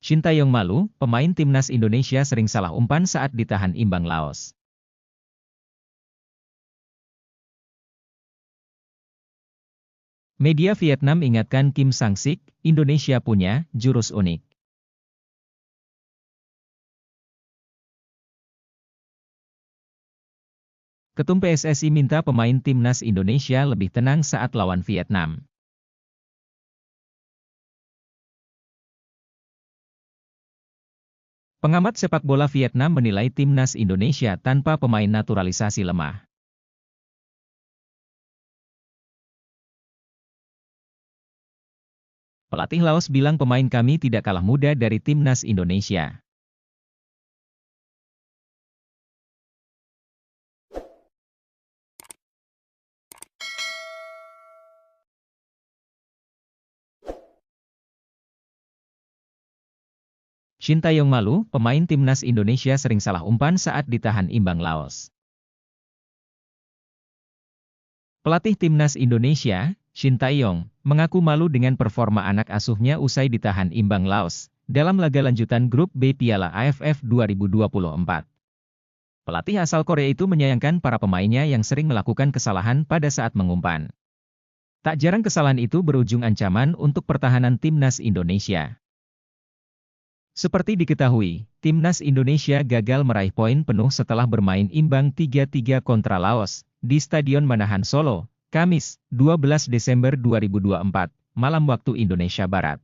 Sintayong malu, pemain timnas Indonesia sering salah umpan saat ditahan imbang Laos. Media Vietnam ingatkan Kim Sang-sik, Indonesia punya jurus unik. Ketum PSSI minta pemain timnas Indonesia lebih tenang saat lawan Vietnam. Pengamat sepak bola Vietnam menilai timnas Indonesia tanpa pemain naturalisasi lemah. Pelatih Laos bilang pemain kami tidak kalah muda dari timnas Indonesia. Sintayong malu, pemain timnas Indonesia sering salah umpan saat ditahan imbang Laos. Pelatih timnas Indonesia, Sintayong, mengaku malu dengan performa anak asuhnya usai ditahan imbang Laos dalam laga lanjutan grup B Piala AFF 2024. Pelatih asal Korea itu menyayangkan para pemainnya yang sering melakukan kesalahan pada saat mengumpan. Tak jarang kesalahan itu berujung ancaman untuk pertahanan timnas Indonesia. Seperti diketahui, timnas Indonesia gagal meraih poin penuh setelah bermain imbang 3-3 kontra Laos di Stadion Manahan Solo, Kamis, 12 Desember 2024, malam waktu Indonesia Barat.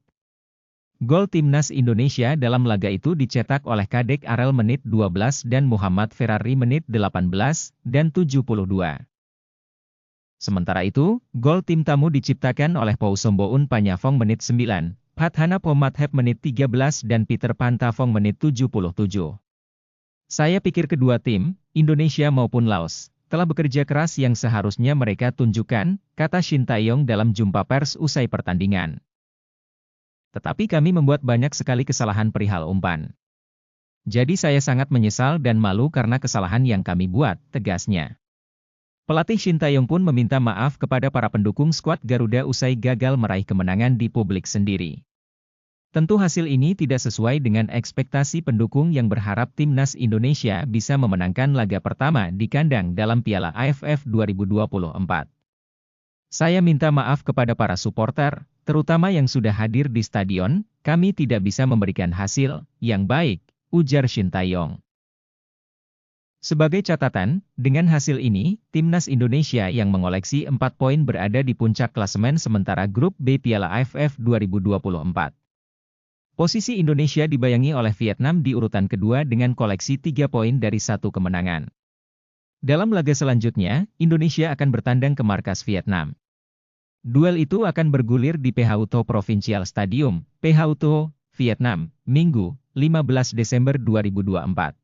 Gol timnas Indonesia dalam laga itu dicetak oleh Kadek Arel menit 12 dan Muhammad Ferrari menit 18 dan 72. Sementara itu, gol tim tamu diciptakan oleh Pousomboun Panyafong menit 9, Phathana Pomathep menit 13 dan Peter Pantafong menit 77. Saya pikir kedua tim, Indonesia maupun Laos, telah bekerja keras yang seharusnya mereka tunjukkan, kata Sintayong dalam jumpa pers usai pertandingan. Tetapi kami membuat banyak sekali kesalahan perihal umpan. Jadi saya sangat menyesal dan malu karena kesalahan yang kami buat, tegasnya. Pelatih Sintayong pun meminta maaf kepada para pendukung skuad Garuda usai gagal meraih kemenangan di publik sendiri. Tentu hasil ini tidak sesuai dengan ekspektasi pendukung yang berharap timnas Indonesia bisa memenangkan laga pertama di kandang dalam Piala AFF 2024. Saya minta maaf kepada para supporter, terutama yang sudah hadir di stadion, kami tidak bisa memberikan hasil yang baik, ujar Sintayong. Sebagai catatan, dengan hasil ini, timnas Indonesia yang mengoleksi 4 poin berada di puncak klasemen sementara grup B Piala AFF 2024. Posisi Indonesia dibayangi oleh Vietnam di urutan kedua dengan koleksi 3 poin dari 1 kemenangan. Dalam laga selanjutnya, Indonesia akan bertandang ke markas Vietnam. Duel itu akan bergulir di Ph Tho Provincial Stadium, Ph Tho, Vietnam, Minggu, 15 Desember 2024.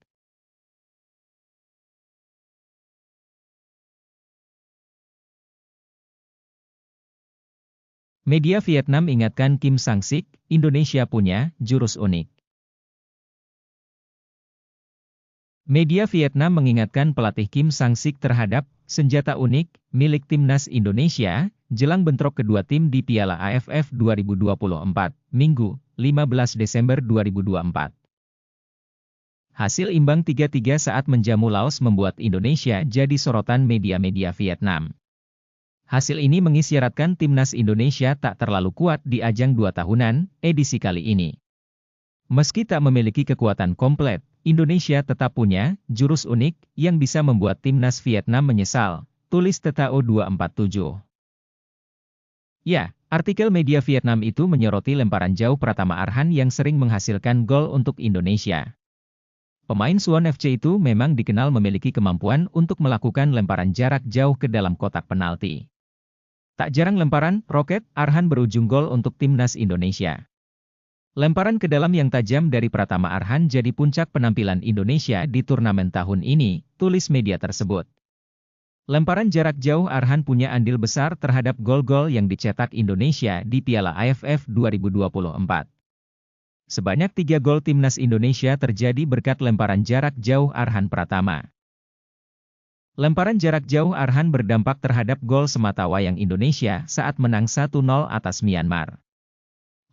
Media Vietnam ingatkan Kim Sang-sik, Indonesia punya jurus unik. Media Vietnam mengingatkan pelatih Kim Sang-sik terhadap senjata unik milik timnas Indonesia jelang bentrok kedua tim di Piala AFF 2024, Minggu, 15 Desember 2024. Hasil imbang 3-3 saat menjamu Laos membuat Indonesia jadi sorotan media-media Vietnam. Hasil ini mengisyaratkan timnas Indonesia tak terlalu kuat di ajang 2 tahunan, edisi kali ini. Meski tak memiliki kekuatan komplit, Indonesia tetap punya jurus unik yang bisa membuat timnas Vietnam menyesal, tulis Tetao 247. Ya, artikel media Vietnam itu menyoroti lemparan jauh Pratama Arhan yang sering menghasilkan gol untuk Indonesia. Pemain Suwon FC itu memang dikenal memiliki kemampuan untuk melakukan lemparan jarak jauh ke dalam kotak penalti. Tak jarang lemparan roket Arhan berujung gol untuk timnas Indonesia. Lemparan ke dalam yang tajam dari Pratama Arhan jadi puncak penampilan Indonesia di turnamen tahun ini, tulis media tersebut. Lemparan jarak jauh Arhan punya andil besar terhadap gol-gol yang dicetak Indonesia di Piala AFF 2024. Sebanyak 3 gol timnas Indonesia terjadi berkat lemparan jarak jauh Arhan Pratama. Lemparan jarak jauh Arhan berdampak terhadap gol sematawayang Indonesia saat menang 1-0 atas Myanmar.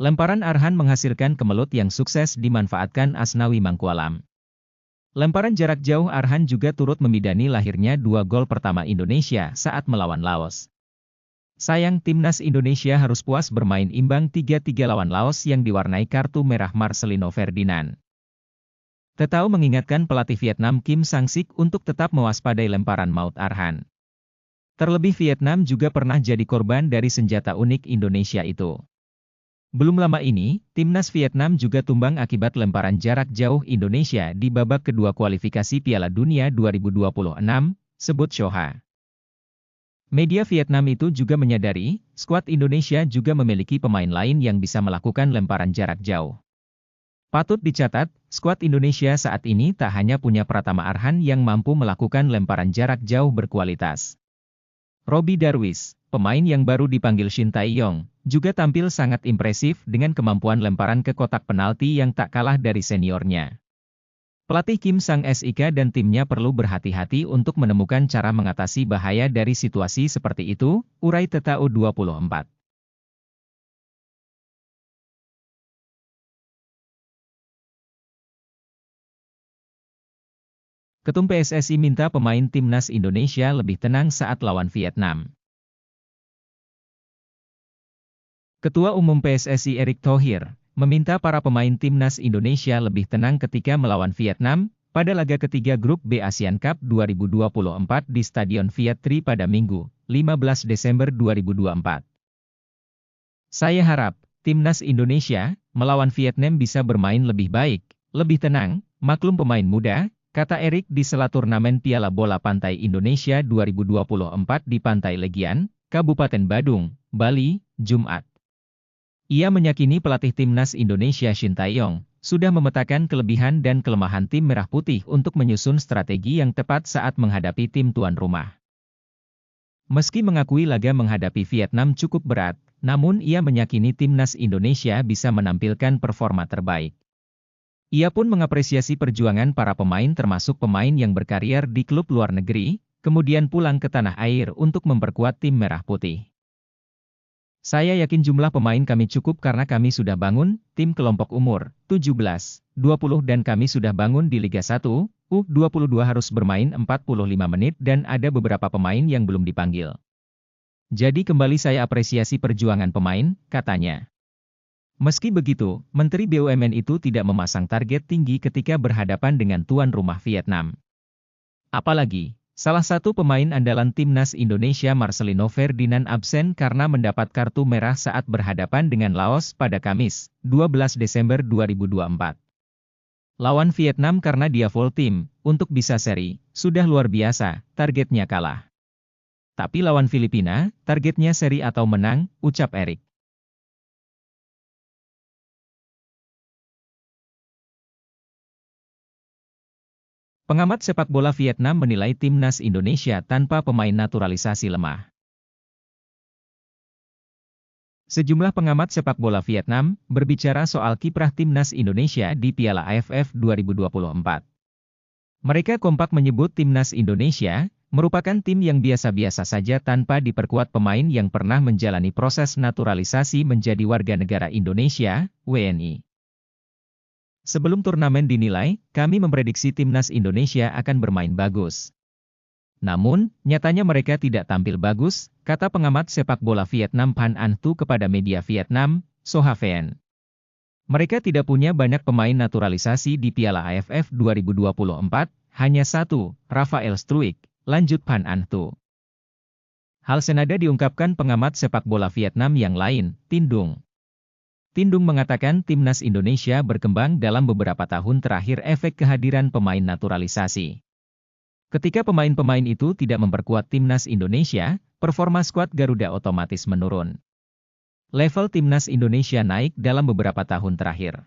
Lemparan Arhan menghasilkan kemelut yang sukses dimanfaatkan Asnawi Mangkualam. Lemparan jarak jauh Arhan juga turut membidani lahirnya 2 gol pertama Indonesia saat melawan Laos. Sayang timnas Indonesia harus puas bermain imbang 3-3 lawan Laos yang diwarnai kartu merah Marcelino Ferdinand. Tetau mengingatkan pelatih Vietnam Kim Sang-sik untuk tetap mewaspadai lemparan maut Arhan. Terlebih Vietnam juga pernah jadi korban dari senjata unik Indonesia itu. Belum lama ini, timnas Vietnam juga tumbang akibat lemparan jarak jauh Indonesia di babak kedua kualifikasi Piala Dunia 2026, sebut Shoha. Media Vietnam itu juga menyadari, skuad Indonesia juga memiliki pemain lain yang bisa melakukan lemparan jarak jauh. Patut dicatat, skuad Indonesia saat ini tak hanya punya Pratama Arhan yang mampu melakukan lemparan jarak jauh berkualitas. Robby Darwish, pemain yang baru dipanggil Shin Tae-yong, juga tampil sangat impresif dengan kemampuan lemparan ke kotak penalti yang tak kalah dari seniornya. Pelatih Kim Sang-sik dan timnya perlu berhati-hati untuk menemukan cara mengatasi bahaya dari situasi seperti itu, urai Tetao 24. Ketum PSSI minta pemain timnas Indonesia lebih tenang saat lawan Vietnam. Ketua Umum PSSI Erick Thohir meminta para pemain timnas Indonesia lebih tenang ketika melawan Vietnam pada laga ketiga grup B Asian Cup 2024 di Stadion Viet Tri pada Minggu, 15 Desember 2024. Saya harap timnas Indonesia melawan Vietnam bisa bermain lebih baik, lebih tenang, maklum pemain muda, kata Erick di sela turnamen Piala Bola Pantai Indonesia 2024 di Pantai Legian, Kabupaten Badung, Bali, Jumat. Ia meyakini pelatih timnas Indonesia Shin Tae-yong sudah memetakan kelebihan dan kelemahan tim Merah Putih untuk menyusun strategi yang tepat saat menghadapi tim tuan rumah. Meski mengakui laga menghadapi Vietnam cukup berat, namun ia meyakini timnas Indonesia bisa menampilkan performa terbaik. Ia pun mengapresiasi perjuangan para pemain termasuk pemain yang berkarier di klub luar negeri, kemudian pulang ke tanah air untuk memperkuat tim Merah Putih. Saya yakin jumlah pemain kami cukup karena kami sudah bangun, tim kelompok umur 17-20 dan kami sudah bangun di Liga 1, U22 harus bermain 45 menit dan ada beberapa pemain yang belum dipanggil. Jadi kembali saya apresiasi perjuangan pemain, katanya. Meski begitu, Menteri BUMN itu tidak memasang target tinggi ketika berhadapan dengan tuan rumah Vietnam. Apalagi, salah satu pemain andalan timnas Indonesia Marcelino Ferdinand absen karena mendapat kartu merah saat berhadapan dengan Laos pada Kamis, 12 Desember 2024. Lawan Vietnam karena dia full tim, untuk bisa seri, sudah luar biasa, targetnya kalah. Tapi lawan Filipina, targetnya seri atau menang, ucap Erick. Pengamat sepak bola Vietnam menilai timnas Indonesia tanpa pemain naturalisasi lemah. Sejumlah pengamat sepak bola Vietnam berbicara soal kiprah timnas Indonesia di Piala AFF 2024. Mereka kompak menyebut timnas Indonesia merupakan tim yang biasa-biasa saja tanpa diperkuat pemain yang pernah menjalani proses naturalisasi menjadi warga negara Indonesia, WNI. Sebelum turnamen dinilai, kami memprediksi timnas Indonesia akan bermain bagus. Namun, nyatanya mereka tidak tampil bagus, kata pengamat sepak bola Vietnam Phan Anh Tu kepada media Vietnam, Soha VN. Mereka tidak punya banyak pemain naturalisasi di Piala AFF 2024, hanya satu, Rafael Struijk, lanjut Phan Anh Tu. Hal senada diungkapkan pengamat sepak bola Vietnam yang lain, Tin Dung. Tin Dung mengatakan timnas Indonesia berkembang dalam beberapa tahun terakhir efek kehadiran pemain naturalisasi. Ketika pemain-pemain itu tidak memperkuat timnas Indonesia, performa skuad Garuda otomatis menurun. Level timnas Indonesia naik dalam beberapa tahun terakhir.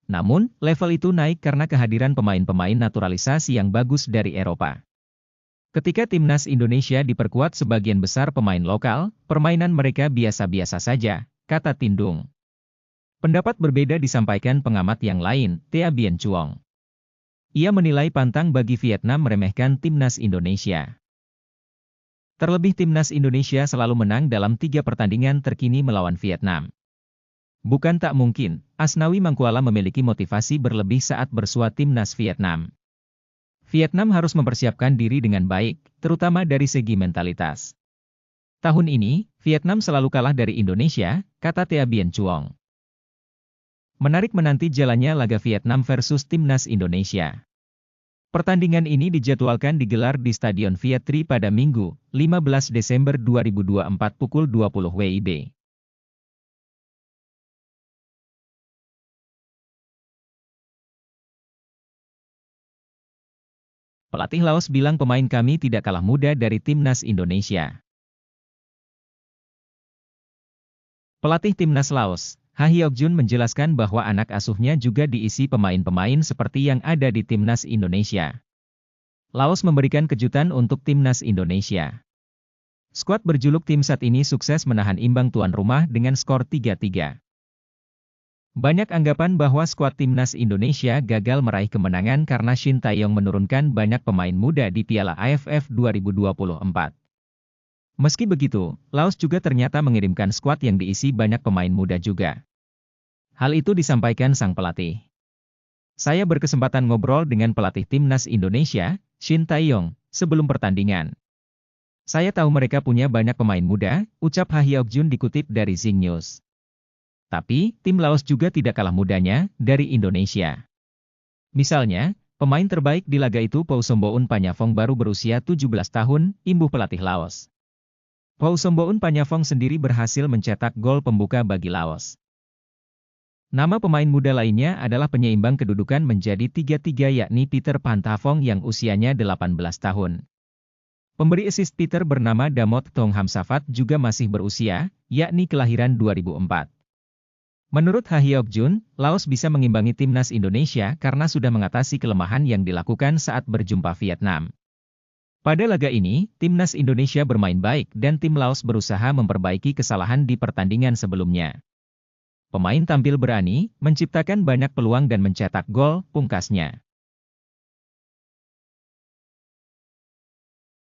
Namun, level itu naik karena kehadiran pemain-pemain naturalisasi yang bagus dari Eropa. Ketika timnas Indonesia diperkuat sebagian besar pemain lokal, permainan mereka biasa-biasa saja, kata Tin Dung. Pendapat berbeda disampaikan pengamat yang lain, Thea Bien Chuong. Ia menilai pantang bagi Vietnam meremehkan timnas Indonesia. Terlebih timnas Indonesia selalu menang dalam 3 pertandingan terkini melawan Vietnam. Bukan tak mungkin, Asnawi Mangkuala memiliki motivasi berlebih saat bersua timnas Vietnam. Vietnam harus mempersiapkan diri dengan baik, terutama dari segi mentalitas. Tahun ini, Vietnam selalu kalah dari Indonesia, kata Thea Bien Chuong. Menarik menanti jalannya laga Vietnam versus timnas Indonesia. Pertandingan ini dijadwalkan digelar di Stadion Vietri pada Minggu, 15 Desember 2024 pukul 20 WIB. Pelatih Laos bilang pemain kami tidak kalah muda dari timnas Indonesia. Pelatih timnas Laos, Ha Hyok-jun menjelaskan bahwa anak asuhnya juga diisi pemain-pemain seperti yang ada di timnas Indonesia. Laos memberikan kejutan untuk timnas Indonesia. Skuad berjuluk Tim Sat ini sukses menahan imbang tuan rumah dengan skor 3-3. Banyak anggapan bahwa skuad timnas Indonesia gagal meraih kemenangan karena Shin Tae-yong menurunkan banyak pemain muda di Piala AFF 2024. Meski begitu, Laos juga ternyata mengirimkan skuad yang diisi banyak pemain muda juga. Hal itu disampaikan sang pelatih. Saya berkesempatan ngobrol dengan pelatih timnas Indonesia, Shin Tae-yong, sebelum pertandingan. Saya tahu mereka punya banyak pemain muda, ucap Ha Hyok-jun dikutip dari Zing News. Tapi, tim Laos juga tidak kalah mudanya dari Indonesia. Misalnya, pemain terbaik di laga itu Pousomboun Panyafong baru berusia 17 tahun, imbuh pelatih Laos. Pousomboun Panyafong sendiri berhasil mencetak gol pembuka bagi Laos. Nama pemain muda lainnya adalah penyeimbang kedudukan menjadi 3-3 yakni Peter Pantafong yang usianya 18 tahun. Pemberi assist Peter bernama Damot Thong Hamsafat juga masih berusia, yakni kelahiran 2004. Menurut Ha Hyok-jun, Laos bisa mengimbangi timnas Indonesia karena sudah mengatasi kelemahan yang dilakukan saat berjumpa Vietnam. Pada laga ini, timnas Indonesia bermain baik dan tim Laos berusaha memperbaiki kesalahan di pertandingan sebelumnya. Pemain tampil berani, menciptakan banyak peluang dan mencetak gol, pungkasnya.